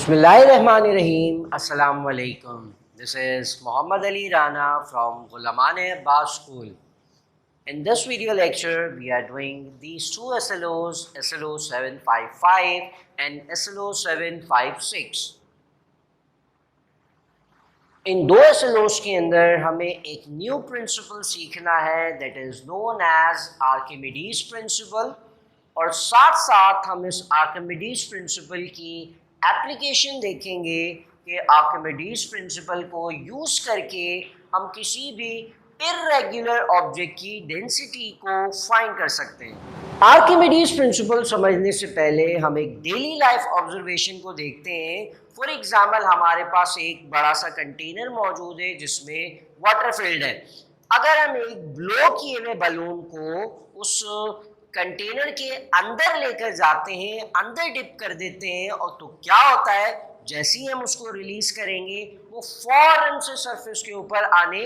Bismillahirrahmanirrahim. Assalamu alaikum. This is Muhammad Ali Rana from Ghulamane Abbas School. In this video lecture, we are doing these two SLOs, SLO 755 and SLO 756. इन दो SLOs के अंदर हमें एक new principle सीखना है that is known as Archimedes principle, और साथ साथ हम इस आर्किमिडीज प्रिंसिपल की एप्लीकेशन देखेंगे कि आर्किमिडीज प्रिंसिपल को यूज़ करके हम किसी भी इर्रेगुलर ऑब्जेक्ट की डेंसिटी को फाइंड कर सकते हैं। आर्किमिडीज प्रिंसिपल समझने से पहले हम एक डेली लाइफ ऑब्जर्वेशन को देखते हैं। फॉर एग्जाम्पल, हमारे पास एक बड़ा सा कंटेनर मौजूद है जिसमें वाटर फिल्ड है। अगर हम एक ब्लो किए हुए बलून को उस कंटेनर के अंदर लेकर जाते हैं, अंदर डिप कर देते हैं, और तो क्या होता है, जैसे ही हम उसको रिलीज करेंगे वो फौरन से सरफेस के ऊपर आने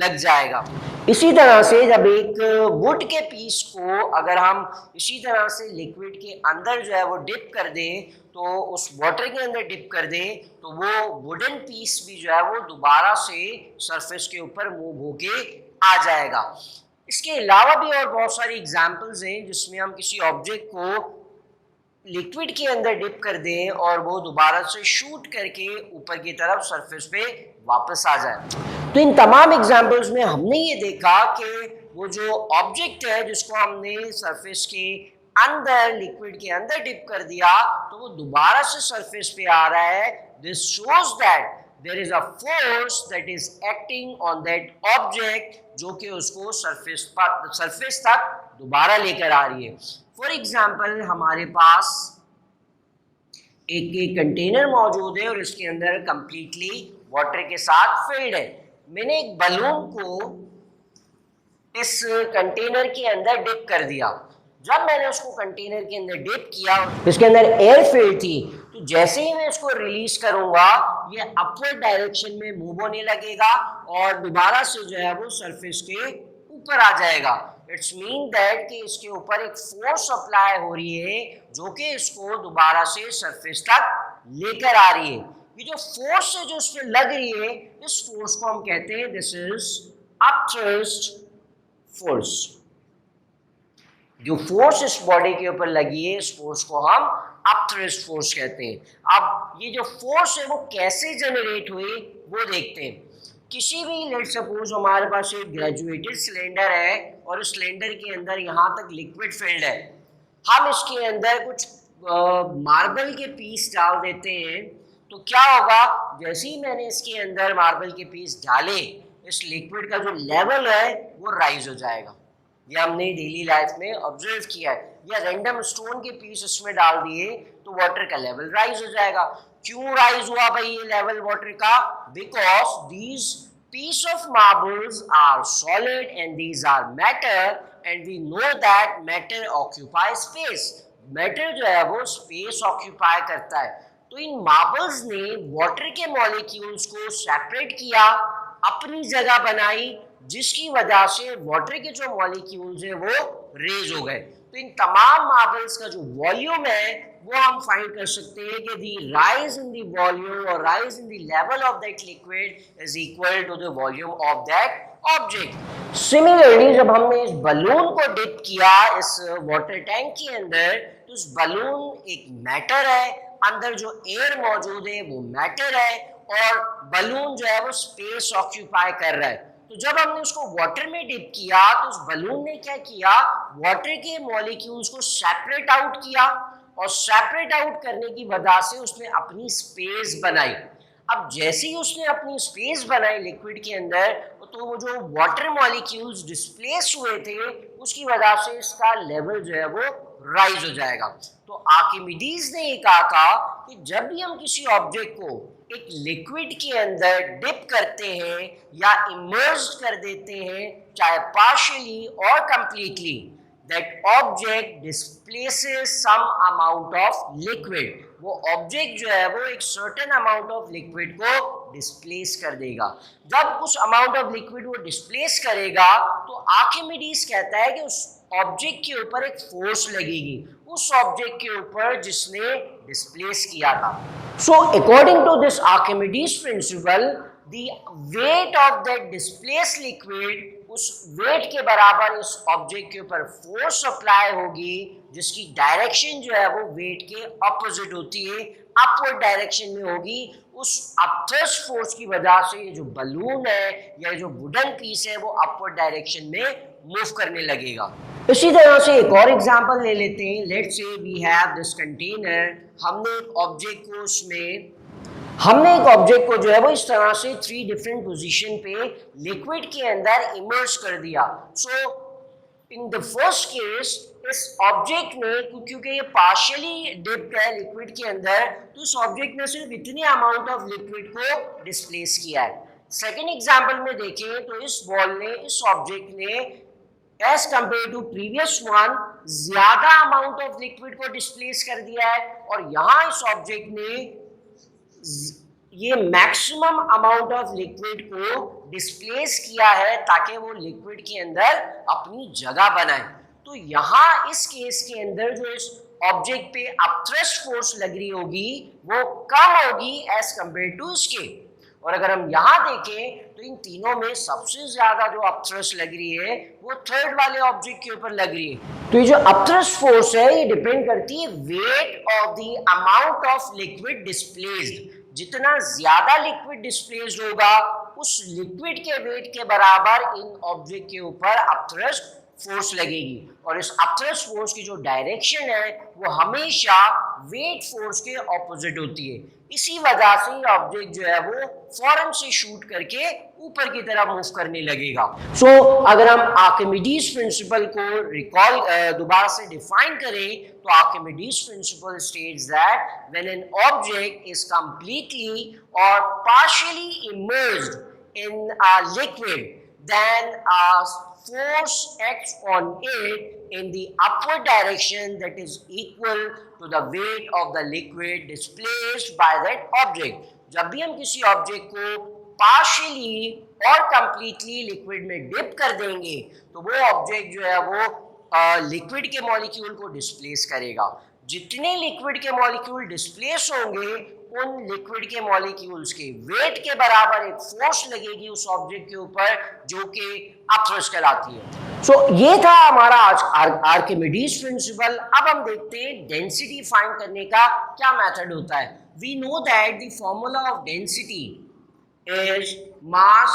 लग जाएगा। इसी तरह से जब एक वुड के पीस को अगर हम इसी तरह से लिक्विड के अंदर जो है वो डिप कर दें, तो उस वाटर के अंदर डिप कर दें, तो वो वुडन पीस भी जो है वो दोबारा से सरफेस के ऊपर मूव होके आ जाएगा। इसके अलावा भी और बहुत सारी एग्जाम्पल्स हैं जिसमें हम किसी ऑब्जेक्ट को लिक्विड के अंदर डिप कर दें और वो दोबारा से शूट करके ऊपर की तरफ सरफेस पे वापस आ जाए। तो इन तमाम एग्जाम्पल्स में हमने ये देखा कि वो जो ऑब्जेक्ट है जिसको हमने सरफेस के अंदर लिक्विड के अंदर डिप कर दिया तो वो दोबारा से सरफेस पे आ रहा है। This shows that there is a force that is acting on that object जो कि उसको सरफेस तक दोबारा लेकर आ रही है। फॉर एग्जाम्पल, हमारे पास एक कंटेनर मौजूद है और इसके अंदर कंप्लीटली वाटर के साथ फिल्ड है। मैंने एक बलून को इस कंटेनर के अंदर डिप कर दिया। जब मैंने उसको कंटेनर के अंदर डिप किया, इसके अंदर एयर फिल्ड थी, तो जैसे ही मैं इसको रिलीज करूंगा ये अपवर्ड डायरेक्शन में मूव होने लगेगा और दोबारा से जो है वो सरफेस के ऊपर आ जाएगा। इट्स मीन दैट कि इसके ऊपर एक फोर्स अप्लाई हो रही है जो कि इसको दोबारा से सरफेस तक लेकर आ रही है। ये जो फोर्स है जो इस पर लग रही है, इस फोर्स को हम कहते हैं दिस इज अपथ्रस्ट फोर्स। जो फोर्स इस बॉडी के ऊपर लगी है, इस फोर्स को हम अपथ्रस्ट फोर्स कहते हैं। अब ये जो फोर्स है वो कैसे जनरेट हुई वो देखते हैं। किसी भी, लेट सपोज हमारे पास एक ग्रेजुएटेड सिलेंडर है और इस सिलेंडर के अंदर यहाँ तक लिक्विड फिल्ड है। हम इसके अंदर कुछ मार्बल के पीस डाल देते हैं, तो क्या होगा, जैसे ही मैंने इसके अंदर मार्बल के पीस डाले, इस लिक्विड का जो लेवल है वो राइज हो जाएगा। ये हमने डेली लाइफ में ऑब्जर्व किया है। या रैंडम स्टोन के पीस इसमें डाल दिए तो वाटर का लेवल राइज हो जाएगा। क्यों राइज हुआ भाई ये लेवल वाटर का? Because these piece of marbles are solid and these are matter and we know that matter occupy space. Matter जो है वो स्पेस ऑक्यूपाई करता है। तो इन मार्बल्स ने वाटर के मॉलिक्यूल्स को सेपरेट किया, अपनी जगह बनाई, जिसकी वजह से वाटर के जो मॉलिक्यूल्स हैं वो रेज हो गए। तो इन तमाम मार्बल्स का जो वॉल्यूम है वो हम फाइंड कर सकते हैं कि the rise in the volume और rise in the level of that liquid is equal to the volume of that object. Similarly, जब हमने इस बलून को डिप किया इस वाटर टैंक के अंदर, तो इस बलून एक मैटर है, अंदर जो एयर मौजूद है वो मैटर है, और बलून जो है वो स्पेस ऑक्यूपाई कर रहा है। तो जब हमने उसको वाटर में डिप किया तो उस बलून ने क्या किया, वाटर के मॉलिक्यूल्स को सेपरेट आउट किया, और सेपरेट आउट करने की वजह से उसने अपनी स्पेस बनाई। अब जैसे ही उसने अपनी स्पेस बनाई लिक्विड के अंदर, तो वो जो वाटर मॉलिक्यूल्स डिस्प्लेस हुए थे उसकी वजह से इसका लेवल जो है वो राइज हो जाएगा। तो आर्किमिडीज ने ये कहा था कि जब भी हम किसी ऑब्जेक्ट को एक लिक्विड के अंदर डिप करते हैं या इमर्ज कर देते हैं, चाहे पार्शियली और completely, that object displaces some amount of liquid. वो ऑब्जेक्ट जो है वो एक सर्टेन अमाउंट ऑफ लिक्विड को डिस्प्लेस कर देगा। जब कुछ अमाउंट ऑफ लिक्विड वो डिस्प्लेस करेगा तो आर्किमिडीज कहता है कि उस ऑब्जेक्ट के ऊपर एक फोर्स लगेगी, उस ऑब्जेक्ट के ऊपर जिसने डिस्प्लेस किया था। So according to this Archimedes principle, the weight of that displace liquid, उस वेट के बराबर इस ऑब्जेक्ट के ऊपर फोर्स अप्लाई होगी जिसकी डायरेक्शन जो है वो वेट के ऑपोजिट होती है, अपवर्ड डायरेक्शन में होगी। उस अपथ्रस्ट फोर्स की वजह से ये जो बलून है या जो वुडन पीस है वो अपवर्ड डायरेक्शन में मूव करने लगेगा। इसी तरह से एक और एग्जांपल ले लेते हैं। Let's say we have this container, हमने एक ऑब्जेक्ट को जो है वो इस तरह से 3 डिफरेंट पोजीशन पे लिक्विड के अंदर इमर्ज कर दिया। सो इन द फर्स्ट केस इस ऑब्जेक्ट ने, क्योंकि ये पार्शियली डिप्ड है लिक्विड के अंदर, तो इस ऑब्जेक्ट ने सिर्फ इतने अमाउंट ऑफ लिक्विड को डिस्प्लेस किया है। सेकेंड एग्जाम्पल में देखें तो इस बॉल ने, इस ऑब्जेक्ट ने as compare to previous one ज्यादा अमाउंट ऑफ लिक्विड को डिस्प्लेस कर दिया है, और यहाँ इस ऑब्जेक्ट ने ये मैक्सिमम अमाउंट ऑफ लिक्विड को डिस्प्लेस किया है ताकि वो लिक्विड के अंदर अपनी जगह बनाए। तो यहाँ इस केस के अंदर जो इस ऑब्जेक्ट पे अपथ्रस्ट फोर्स लग रही होगी वो कम होगी एज कंपेयर टू इसके। और अगर हम यहाँ देखें तो इन तीनों में सबसे ज्यादा जो अपथ्रस्ट लग रही है वो थर्ड वाले ऑब्जेक्ट के ऊपर लग रही है। तो ये जो अपथ्रस्ट फोर्स है ये डिपेंड करती है weight of the amount of liquid displaced. जितना ज्यादा लिक्विड डिस्प्लेस्ड होगा उस लिक्विड के वेट के बराबर इन ऑब्जेक्ट के ऊपर अपथ्रस्ट फोर्स लगेगी, और इस अपथ्रस्ट फोर्स की जो डायरेक्शन है वो हमेशा वेट फोर्स के ऑपोजिट होती है। इसी वजह से ये ऑब्जेक्ट जो है वो फौरन से शूट करके ऊपर की तरफ मूव करने लगेगा। सो अगर हम आर्किमिडीज प्रिंसिपल को रिकॉल दोबारा से डिफाइन करें तो Archimedes principle states that when an object is completely और partially emerged in a liquid, then force acts on it in the upward direction that is equal to the weight of the liquid displaced by that object। जब भी हम किसी object को partially और completely liquid में dip कर देंगे तो वो ऑब्जेक्ट जो है वो लिक्विड के मॉलिक्यूल को डिस्प्लेस करेगा। जितने लिक्विड के मॉलिक्यूल डिस्प्लेस होंगे उन लिक्विड के मॉलिक्यूल्स के वेट के बराबर एक फोर्स लगेगी उस ऑब्जेक्ट के ऊपर जो कि अपथ्रस्ट कहलाती है। सो ये था हमारा आज आर्किमिडीज प्रिंसिपल। अब हम देखते हैं डेंसिटी फाइंड करने का क्या मेथड होता है। We know that the formula of density is mass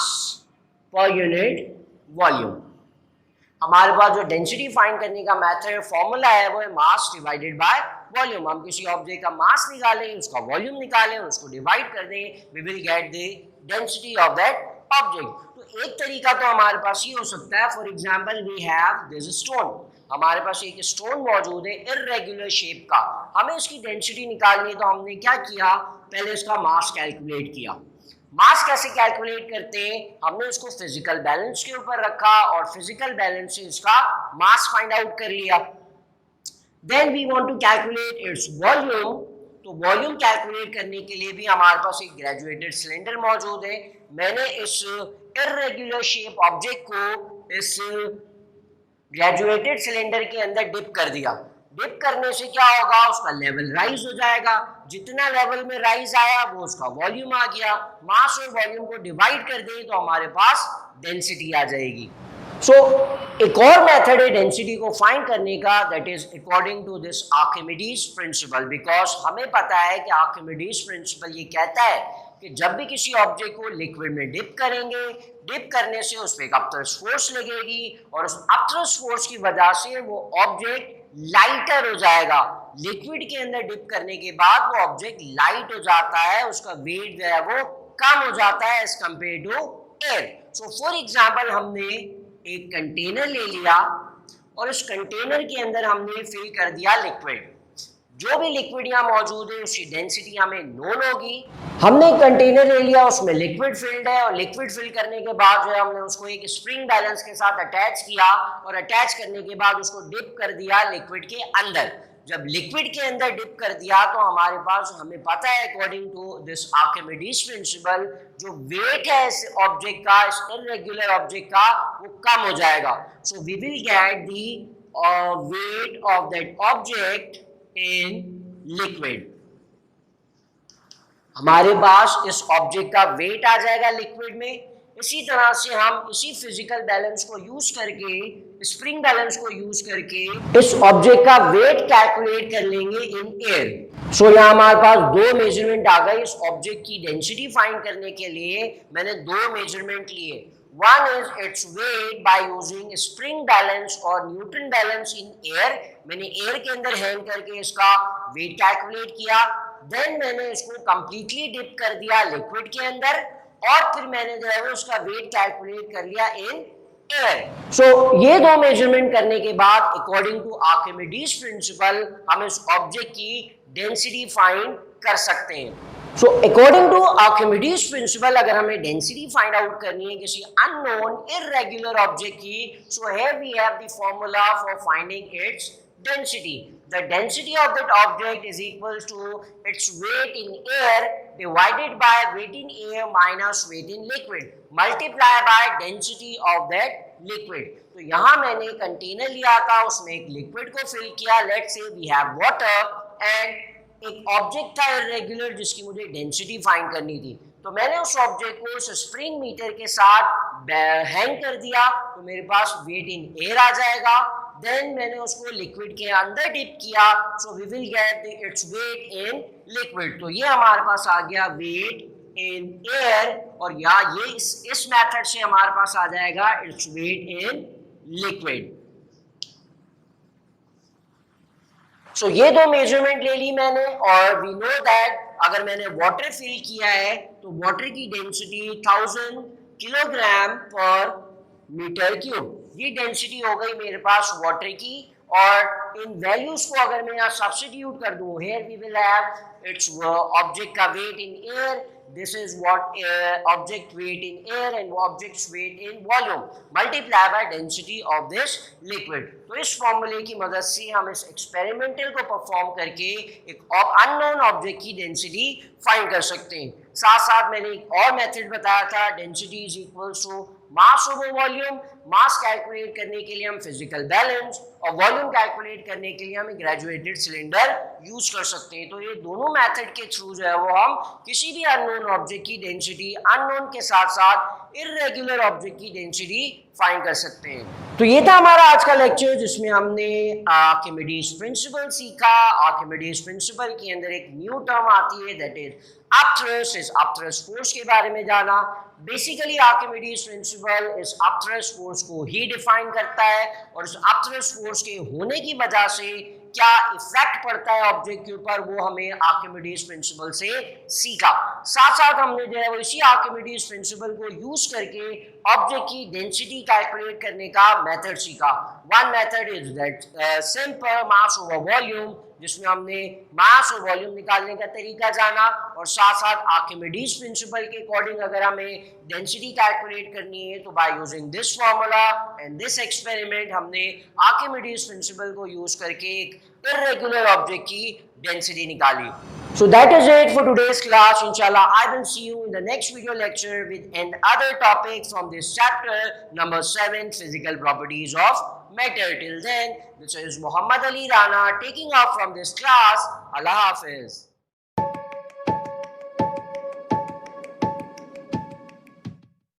per unit volume. हमारे पास जो डेंसिटी फाइंड करने का मेथड फॉर्मूला है वो है मास डिवाइडेड बाय वॉल्यूम। हम किसी ऑब्जेक्ट का मास निकालें, उसका वॉल्यूम निकालें, उसको डिवाइड कर दें, we will get the density of that object. तो एक तरीका तो हमारे पास ये हो सकता है, for example we have this stone. हमारे पास एक स्टोन मौजूद है इर्रेगुलर शेप का, हमें इसकी डेंसिटी निकालनी है तो हमने क्या किया, पहले इसका मास कैलकुलेट किया। मास कैसे कैलकुलेट करते हैं, हमने इसको फिजिकल बैलेंस के ऊपर रखा और फिजिकल बैलेंस से इसका मास फाइंड आउट कर लिया। Then we want to calculate its volume. तो वॉल्यूम कैलकुलेट करने के लिए भी हमारे पास एक ग्रेजुएटेड सिलेंडर मौजूद है। मैंने इस इर्रेगुलर शेप ऑब्जेक्ट को इस ग्रेजुएटेड सिलेंडर के अंदर डिप कर दिया। डिप करने से क्या होगा, उसका लेवल राइज हो जाएगा। जितना लेवल में राइज आया वो उसका वॉल्यूम आ गया। मास और वॉल्यूम को डिवाइड कर दें तो हमारे पास डेंसिटी आ जाएगी। सो एक और मेथड है डेंसिटी को फाइंड करने का, that is according to this Archimedes principle. Because हमें पता है कि आर्किमिडीज प्रिंसिपल ये कहता है कि जब भी किसी ऑब्जेक्ट को लिक्विड में डिप करेंगे, डिप करने से उस पर एक अपथ्रस्ट फोर्स लगेगी और उस अपथ्रस्ट फोर्स की वजह से वो ऑब्जेक्ट लाइटर हो जाएगा। लिक्विड के अंदर डिप करने के बाद वो ऑब्जेक्ट लाइट हो जाता है, उसका वेट जो है वो कम हो जाता है as compare to air. So for example हमने एक कंटेनर ले लिया और उस कंटेनर के अंदर हमने फिल कर दिया लिक्विड। जो भी लिक्विड यहाँ मौजूद है उसकी डेंसिटी हमें नोन होगी। हमने कंटेनर ले लिया, उसमें लिक्विड फिल्ड है और लिक्विड फिल करने के बाद जो है हमने उसको एक स्प्रिंग बैलेंस के साथ अटैच किया और अटैच करने के बाद उसको डिप कर दिया लिक्विड के अंदर। जब लिक्विड के अंदर डिप कर दिया तो हमारे पास, हमें पता है according to this Archimedes principle, जो वेट है इस ऑब्जेक्ट का, इस इर्रेगुलर ऑब्जेक्ट का, वो कम हो जाएगा। So we will get the weight of that object in liquid. हमारे पास इस ऑब्जेक्ट का वेट आ जाएगा लिक्विड में। इसी तरह से हम इसी फिजिकल बैलेंस को यूज करके, स्प्रिंग बैलेंस को यूज करके इस ऑब्जेक्ट का वेट कैलकुलेट कर लेंगे इन एयर। सो यहाँ हमारे पास दो मेजरमेंट आ गए। इस ऑब्जेक्ट की डेंसिटी फाइंड करने के लिए मैंने दो मेजरमेंट लिए। One is its weight by using spring balance और न्यूटन बैलेंस इन एयर। मैंने एयर के अंदर हैंग करके इसका वेट कैलकुलेट किया। देन मैंने इसको कंप्लीटली डिप कर दिया लिक्विड के अंदर और फिर मैंने जो है वो उसका वेट कैलकुलेट कर लिया इन एयर। सो ये दो मेजरमेंट करने के बाद अकॉर्डिंग टू आर्किमिडीज प्रिंसिपल हम इस ऑब्जेक्ट की डेंसिटी फाइंड कर सकते हैं। So according to Archimedes principle अगर हमें डेंसिटी फाइंड आउट करनी है किसी अननोन इर्रेगुलर ऑब्जेक्ट की, so here we have the formula for finding its density. The density of that object is equal to its weight in air divided by weight in air minus weight in liquid multiply by density of that liquid. तो यहाँ मैंने container लिया था, उसमें एक liquid को fill किया, let's say we have water, and एक ऑब्जेक्ट था इरेगुलर जिसकी मुझे डेंसिटी फाइंड करनी थी। तो मैंने उस ऑब्जेक्ट को उस स्प्रिंग मीटर के साथ हैंग कर दिया, तो मेरे पास वेट इन एयर आ जाएगा। देन मैंने उसको लिक्विड के अंदर डिप किया, so we will get its weight in liquid. तो ये हमारे पास आ गया वेट इन एयर, और या ये इस मेथड से हमारे पास आ जाएगा इट्स वेट इन लिक्विड। सो ये दो मेजरमेंट ले ली मैंने, और वी नो दैट अगर मैंने वाटर फिल किया है तो वाटर की डेंसिटी 1000 किलोग्राम पर मीटर क्यूब, ये डेंसिटी हो गई मेरे पास वाटर की। और इन वैल्यूज को अगर मैं यहाँ सब्स्टिट्यूट कर दूं, here we will have its object का weight in air, this is what object weight in air and object's weight in volume multiply by density of this liquid। तो इस फॉर्मूले की मदद से हम इस एक्सपेरिमेंटल को परफॉर्म करके एक अननोन ऑब्जेक्ट की डेंसिटी फाइंड कर सकते हैं। साथ साथ मैंने एक और मेथड बताया था, density is equals to mass over volume. Mass calculate करने के लिए हम फिजिकल बैलेंस, और वॉल्यूम कैलकुलेट करने के लिए हम एक ग्रेजुएटेड सिलेंडर यूज कर सकते हैं। तो ये दोनों मेथड के थ्रू जो है वो हम किसी भी अननोन ऑब्जेक्ट की डेंसिटी, अननोन के साथ साथ इर्रेगुलर ऑब्जेक्ट की डेंसिटी फाइंड कर सकते हैं। तो ये था हमारा आज का लेक्चर जिसमें हमने आर्किमिडीज प्रिंसिपल सीखा। आर्किमिडीज प्रिंसिपल के अंदर एक न्यू टर्म आती है, दैट इज अपथ्रस्ट, इस अपथ्रस्ट फोर्स के बारे में जाना। बेसिकली आर्किमिडीज प्रिंसिपल इस अपथ्रस्ट फोर्स को ही डिफाइन करता है, और इस अपथ्रस्ट फोर्स के होने की वजह से क्या इफेक्ट पड़ता है ऑब्जेक्ट के ऊपर, वो हमें आर्किमिडीज प्रिंसिपल से सीखा। साथ साथ हमने जो है वो इसी आर्किमिडीज प्रिंसिपल को यूज करके ऑब्जेक्ट की डेंसिटी कैलकुलेट करने का मेथड सीखा। One method is that simple mass over volume, जिसमें हमने मास और वॉल्यूम निकालने का तरीका जाना, और साथ साथ आर्किमिडीज प्रिंसिपल के अकॉर्डिंग अगर हमें डेंसिटी कैलकुलेट करनी है तो by using this formula and this experiment हमने आर्किमिडीज प्रिंसिपल को यूज करके एक इर्रेगुलर ऑब्जेक्ट की डेंसिटी निकाली। So that is it for today's class. Inshallah, I will see you in the next video lecture with another topic from this chapter number 7, physical properties of matter. Till then, this is Muhammad Ali Rana taking off from this class. Allah Hafiz.